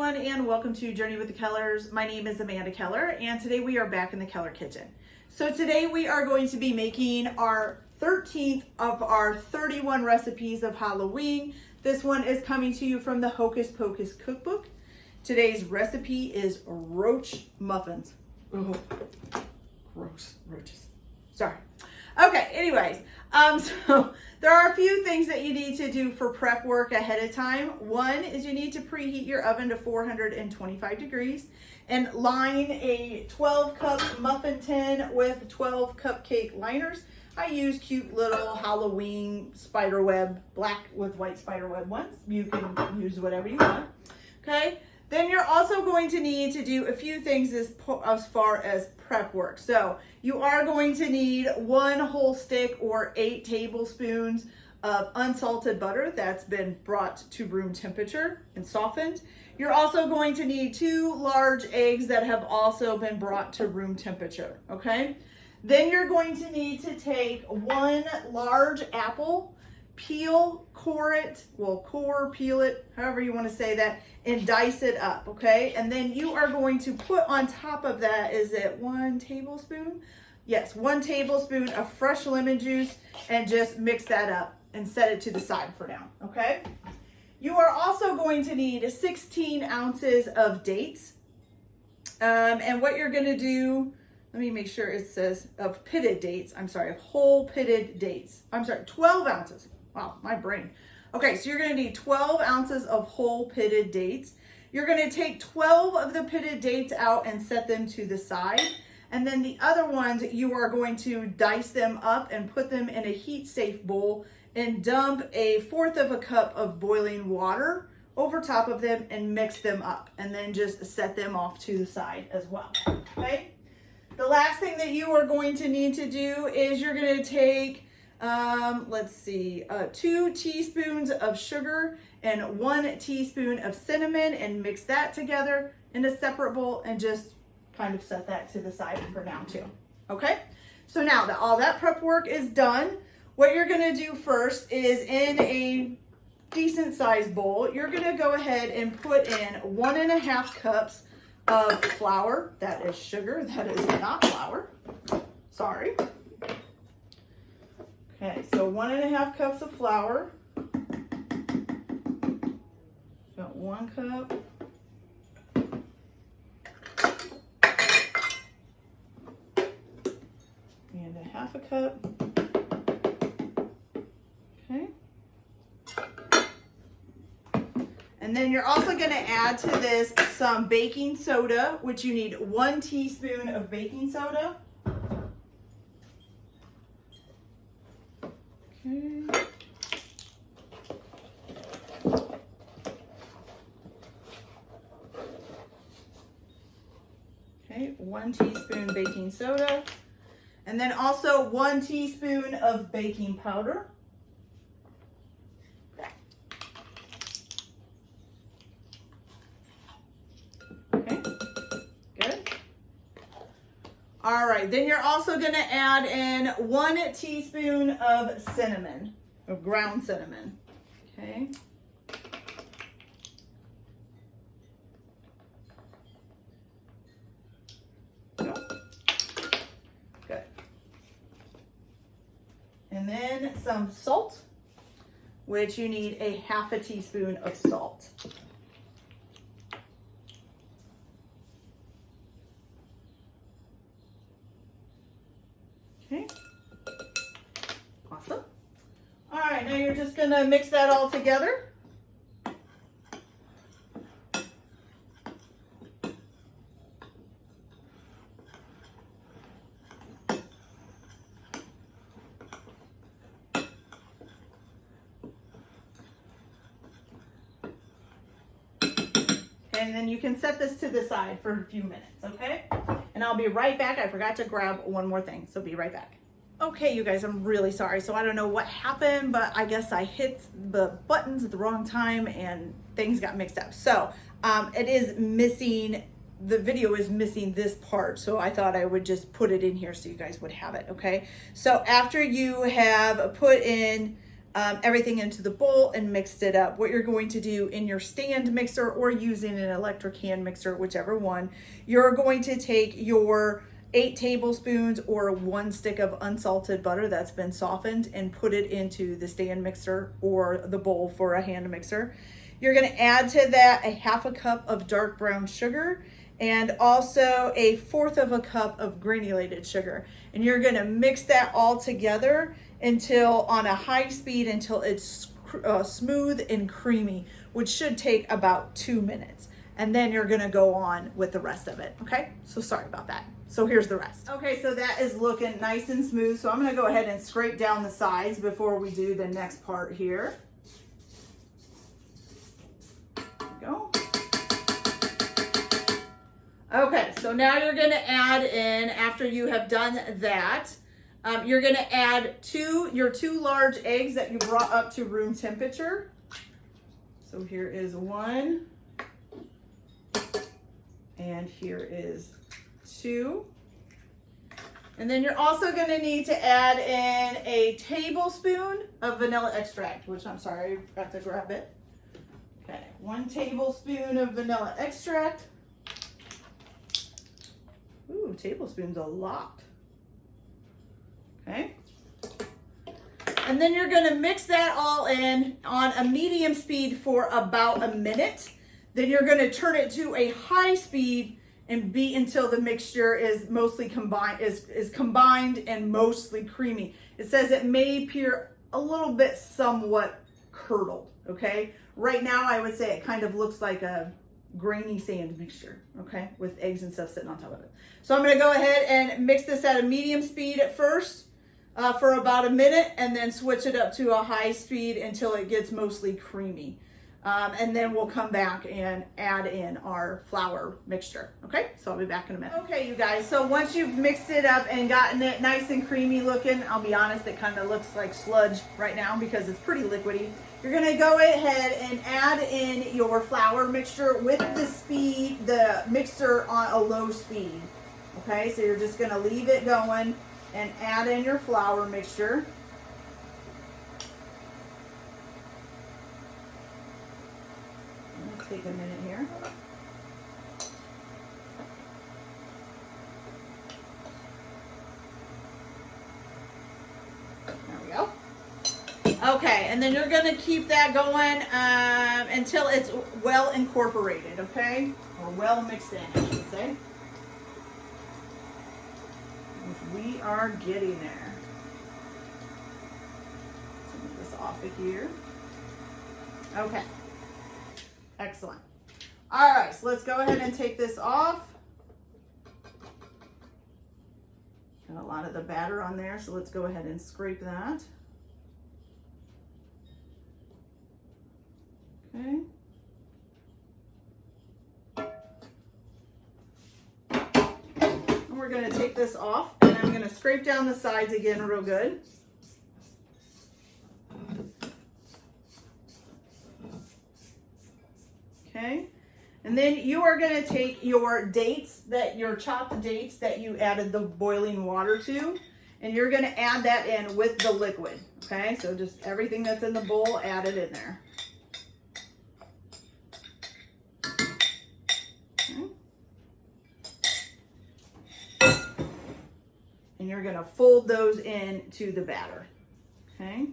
everyone, and welcome to Journey with the Kellers. My name is Amanda Keller, and today we are back in the Keller kitchen. So today we are going to be making our 13th of our 31 recipes of Halloween. This one is coming to you from the Hocus Pocus cookbook. Today's recipe is Roach Muffins. Oh, gross, roaches. Sorry. Okay, anyways, so there are a few things that you need to do for prep work ahead of time. One is you need to preheat your oven to 425 degrees and line a 12-cup muffin tin with 12 cupcake liners. I use cute little Halloween spiderweb, black with white spiderweb ones. You can use whatever you want, okay? Then you're also going to need to do a few things as far as prep work. So you are going to need 1 whole stick or 8 tablespoons of unsalted butter that's been brought to room temperature and softened. You're also going to need 2 large eggs that have also been brought to room temperature, okay? Then you're going to need to take 1 large apple, peel, core, peel it, however you want to say that, and dice it up, okay? And then you are going to put on top of that, is it 1 tablespoon? Yes, 1 tablespoon of fresh lemon juice, and just mix that up and set it to the side for now, okay? You are also going to need 16 ounces of dates. And what you're gonna do, let me make sure it says of pitted dates. I'm sorry, of whole pitted dates. I'm sorry, 12 ounces. Wow, my brain. Okay, so you're gonna need 12 ounces of whole pitted dates. You're gonna take 12 of the pitted dates out and set them to the side. And then the other ones, you are going to dice them up and put them in a heat-safe bowl and dump 1/4 cup of boiling water over top of them and mix them up. And then just set them off to the side as well, okay? The last thing that you are going to need to do is you're gonna take 2 teaspoons of sugar and 1 teaspoon of cinnamon and mix that together in a separate bowl and just kind of set that to the side for now too. Okay, so now that all that prep work is done, what you're gonna do first is in a decent sized bowl, you're gonna go ahead and put in 1.5 cups of flour. That is sugar, that is not flour. Sorry. Okay, so 1.5 cups of flour. Got 1 cup. And 1/2 cup. Okay. And then you're also going to add to this some baking soda, which you need 1 teaspoon of baking soda. Okay, 1 teaspoon baking soda, and then also 1 teaspoon of baking powder. Okay, good. All right, then you're also gonna add in 1 teaspoon of cinnamon, of ground cinnamon, okay? Good. And then some salt, which you need 1/2 teaspoon of salt. Okay, awesome. All right, now you're just gonna mix that all together. And then you can set this to the side for a few minutes, okay? And I'll be right back. I forgot to grab one more thing, so be right back. Okay, you guys, I'm really sorry. So I don't know what happened, but I guess I hit the buttons at the wrong time and things got mixed up. So it is missing, the video is missing this part. So I thought I would just put it in here so you guys would have it, okay? So after you have put in everything into the bowl and mixed it up. What you're going to do in your stand mixer or using an electric hand mixer, whichever one, you're going to take your 8 tablespoons or 1 stick of unsalted butter that's been softened and put it into the stand mixer or the bowl for a hand mixer. You're going to add to that a 1/2 cup of dark brown sugar and also a 1/4 cup of granulated sugar. And you're going to mix that all together until on a high speed until it's smooth and creamy, which should take about 2 minutes. And then you're going to go on with the rest of it. Okay, so sorry about that. So here's the rest. Okay, so that is looking nice and smooth. So I'm going to go ahead and scrape down the sides before we do the next part here. There we go. Okay, so now you're going to add in, after you have done that, you're going to add your 2 large eggs that you brought up to room temperature. So here is 1, and here is 2. And then you're also going to need to add in a tablespoon of vanilla extract, which I'm sorry, I forgot to grab it. Okay, 1 tablespoon of vanilla extract. Ooh, tablespoon's a lot. Okay. And then you're going to mix that all in on a medium speed for about a minute. Then you're going to turn it to a high speed and beat until the mixture is mostly combined, is combined and mostly creamy. It says it may appear a little bit somewhat curdled, okay? Right now I would say it kind of looks like a grainy sand mixture, okay, with eggs and stuff sitting on top of it. So I'm going to go ahead and mix this at a medium speed at first for about a minute, and then switch it up to a high speed until it gets mostly creamy. And then we'll come back and add in our flour mixture. Okay, so I'll be back in a minute. Okay, you guys, so once you've mixed it up and gotten it nice and creamy looking, I'll be honest, it kind of looks like sludge right now because it's pretty liquidy. You're gonna go ahead and add in your flour mixture with the mixer on a low speed. Okay, so you're just gonna leave it going and add in your flour mixture. Take a minute here. There we go. Okay, and then you're going to keep that going until it's well incorporated, okay? Or well mixed in, I should say. We are getting there. Let's move this off of here. Okay. Excellent. All right, so let's go ahead and take this off. Got a lot of the batter on there, so let's go ahead and scrape that. Okay. And we're going to take this off, and I'm going to scrape down the sides again real good. Okay, and then you are going to take your chopped dates that you added the boiling water to, and you're going to add that in with the liquid. Okay, so just everything that's in the bowl, add it in there. Okay. And you're going to fold those into the batter. Okay.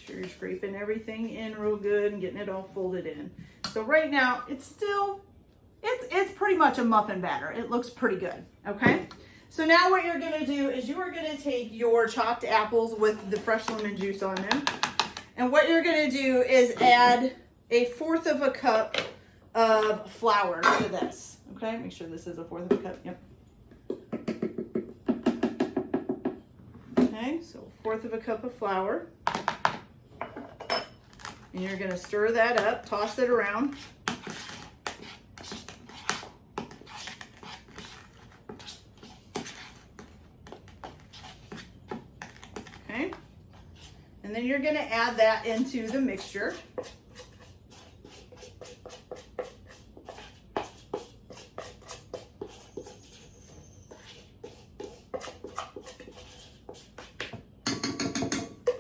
You're scraping everything in real good and getting it all folded in. So right now it's pretty much a muffin batter. It looks pretty good. Okay. So now what you're going to do is you are going to take your chopped apples with the fresh lemon juice on them. And what you're going to do is add a 1/4 cup of flour to this. Okay. Make sure this is a 1/4 cup. Yep. Okay. So 1/4 cup of flour. And you're going to stir that up, toss it around. Okay. And And then you're gonna add that into the mixture.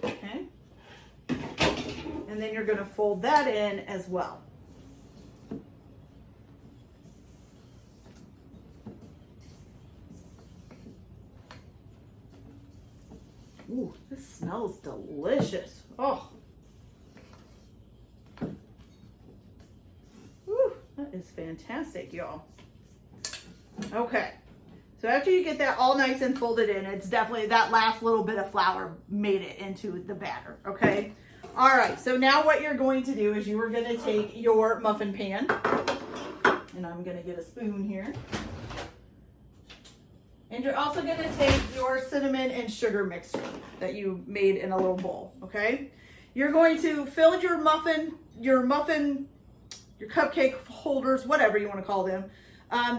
Okay. And then you're gonna fold that in as well. Ooh, this smells delicious. Oh. Ooh, that is fantastic, y'all. Okay. So after you get that all nice and folded in, it's definitely that last little bit of flour made it into the batter, okay? All right, so now what you're going to do is you are going to take your muffin pan, and I'm going to get a spoon here. And you're also going to take your cinnamon and sugar mixture that you made in a little bowl, okay? You're going to fill your cupcake holders, whatever you want to call them,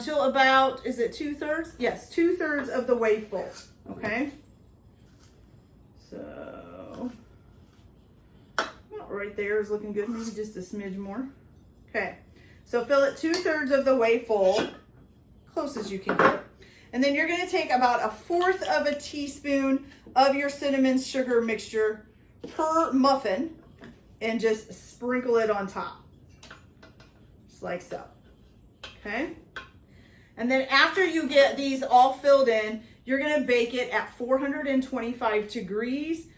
till about, is it 2/3? Yes, 2/3 of the way full, okay? So, about right there is looking good, maybe just a smidge more. Okay, so fill it 2/3 of the way full, close as you can get. And then you're gonna take about 1/4 of a teaspoon of your cinnamon sugar mixture per muffin and just sprinkle it on top, just like so, okay? And then after you get these all filled in, you're gonna bake it at 425 degrees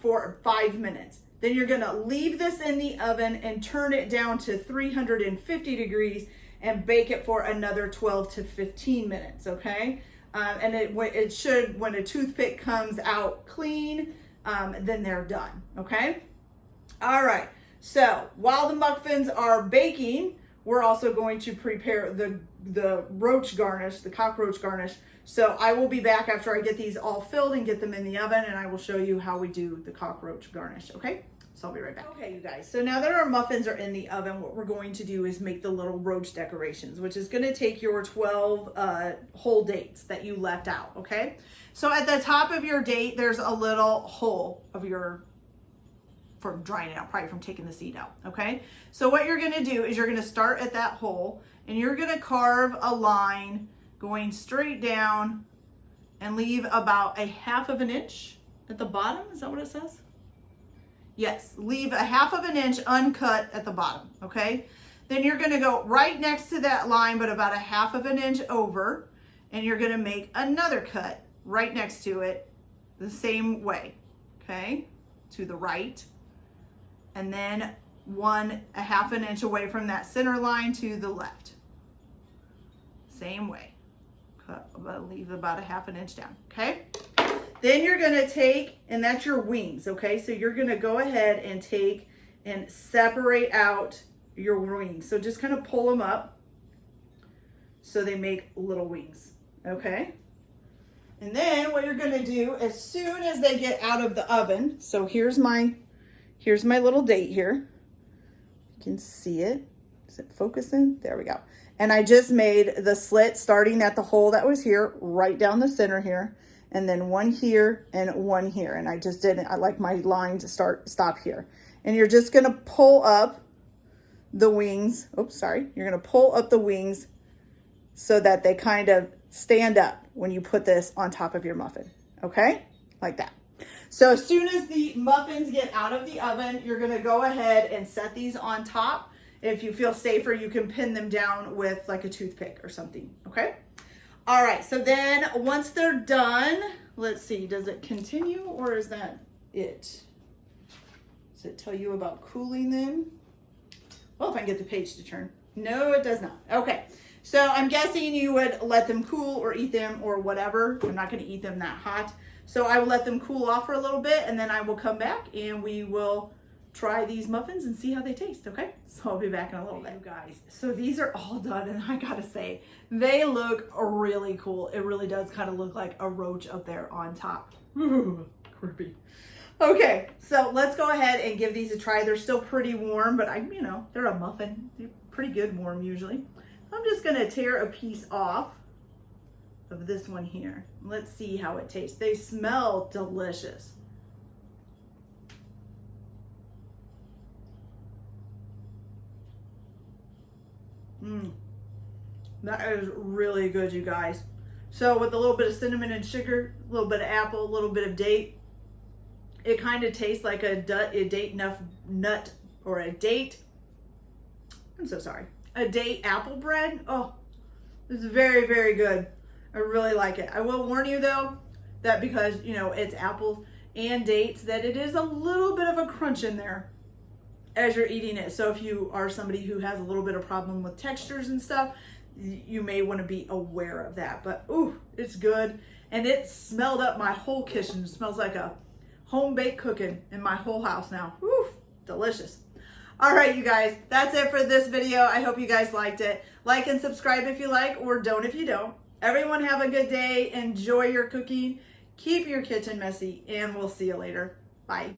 for 5 minutes. Then you're gonna leave this in the oven and turn it down to 350 degrees and bake it for another 12 to 15 minutes, okay? And it should, when a toothpick comes out clean, then they're done, okay? All right, so while the muffins are baking, we're also going to prepare the roach garnish, the cockroach garnish. So I will be back after I get these all filled and get them in the oven, and I will show you how we do the cockroach garnish, okay? So I'll be right back. Okay, you guys, so now that our muffins are in the oven, what we're going to do is make the little roach decorations, which is gonna take your 12 whole dates that you left out, okay? So at the top of your date, there's a little hole of from drying it out, probably from taking the seed out, okay? So what you're gonna do is you're gonna start at that hole and you're gonna carve a line going straight down and leave about 1/2 inch at the bottom. Is that what it says? Yes, leave 1/2 inch uncut at the bottom, okay? Then you're gonna go right next to that line, but about 1/2 inch over, and you're gonna make another cut right next to it the same way, okay? To the right. And then 1/2 inch away from that center line to the left. Same way. Cut, leave about 1/2 inch down, okay? Then you're gonna take, and that's your wings, okay? So you're gonna go ahead and take and separate out your wings. So just kind of pull them up so they make little wings, okay? And then what you're gonna do, as soon as they get out of the oven, so here's my little date here. You can see it. Is it focusing? There we go. And I just made the slit starting at the hole that was here, right down the center here, and then one here and one here. And I like my line to stop here. And you're just gonna pull up the wings. Oops, sorry. You're gonna pull up the wings so that they kind of stand up when you put this on top of your muffin, okay? Like that. So as soon as the muffins get out of the oven, you're gonna go ahead and set these on top. If you feel safer, you can pin them down with like a toothpick or something, okay? All right, so then once they're done, let's see, does it continue or is that it? Does it tell you about cooling them? Well, if I can get the page to turn. No, it does not. Okay, so I'm guessing you would let them cool or eat them or whatever. I'm not gonna eat them that hot. So I will let them cool off for a little bit and then I will come back and we will try these muffins and see how they taste, okay? So I'll be back in a little bit. You guys, so these are all done and I gotta say, they look really cool. It really does kind of look like a roach up there on top. Ooh, creepy. Okay, so let's go ahead and give these a try. They're still pretty warm, but they're a muffin. They're pretty good warm usually. I'm just gonna tear a piece off of this one here. Let's see how it tastes. They smell delicious. That is really good, you guys. So with a little bit of cinnamon and sugar, a little bit of apple, a little bit of date, it kind of tastes like a date apple bread. Oh, it's very, very good. I really like it. I will warn you though, that because, you know, it's apples and dates, that it is a little bit of a crunch in there as you're eating it. So if you are somebody who has a little bit of problem with textures and stuff, you may want to be aware of that. But ooh, it's good. And it smelled up my whole kitchen. It smells like a home baked cooking in my whole house now. Ooh, delicious. All right, you guys, that's it for this video. I hope you guys liked it. Like and subscribe if you like, or don't if you don't. Everyone have a good day. Enjoy your cooking. Keep your kitchen messy, and we'll see you later. Bye.